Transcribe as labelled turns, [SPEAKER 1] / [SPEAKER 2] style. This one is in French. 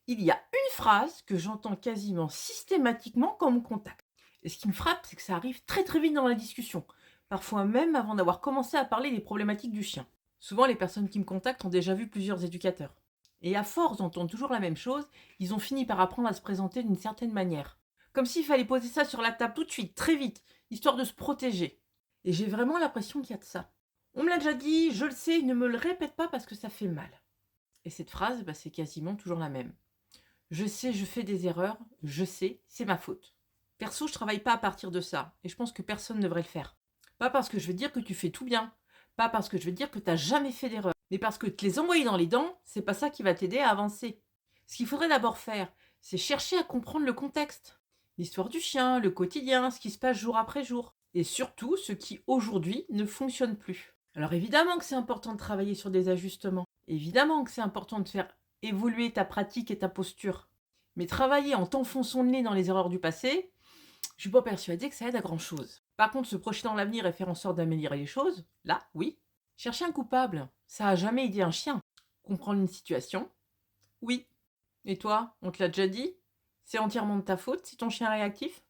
[SPEAKER 1] Il y a une phrase que j'entends quasiment systématiquement quand on me contacte. Et ce qui me frappe, c'est que ça arrive très très vite dans la discussion, parfois même avant d'avoir commencé à parler des problématiques du chien. Souvent, les personnes qui me contactent ont déjà vu plusieurs éducateurs. Et à force d'entendre toujours la même chose, ils ont fini par apprendre à se présenter d'une certaine manière. Comme s'il fallait poser ça sur la table tout de suite, très vite, histoire de se protéger. Et j'ai vraiment l'impression qu'il y a de ça. On me l'a déjà dit, je le sais, ne me le répète pas parce que ça fait mal. Et cette phrase, c'est quasiment toujours la même. Je sais, je fais des erreurs, je sais, c'est ma faute. Perso, je travaille pas à partir de ça, et je pense que personne ne devrait le faire. Pas parce que je veux dire que tu fais tout bien, pas parce que je veux dire que t'as jamais fait d'erreur, mais parce que te les envoyer dans les dents, c'est pas ça qui va t'aider à avancer. Ce qu'il faudrait d'abord faire, c'est chercher à comprendre le contexte. L'histoire du chien, le quotidien, ce qui se passe jour après jour. Et surtout, ce qui aujourd'hui ne fonctionne plus. Alors évidemment que c'est important de travailler sur des ajustements. Évidemment que c'est important de faire évoluer ta pratique et ta posture. Mais travailler en t'enfonçant le nez dans les erreurs du passé, je suis pas persuadée que ça aide à grand chose. Par contre, se projeter dans l'avenir et faire en sorte d'améliorer les choses, là, oui. Chercher un coupable, ça a jamais aidé un chien. Comprendre une situation, oui. Et toi, on te l'a déjà dit? C'est entièrement de ta faute si ton chien est réactif?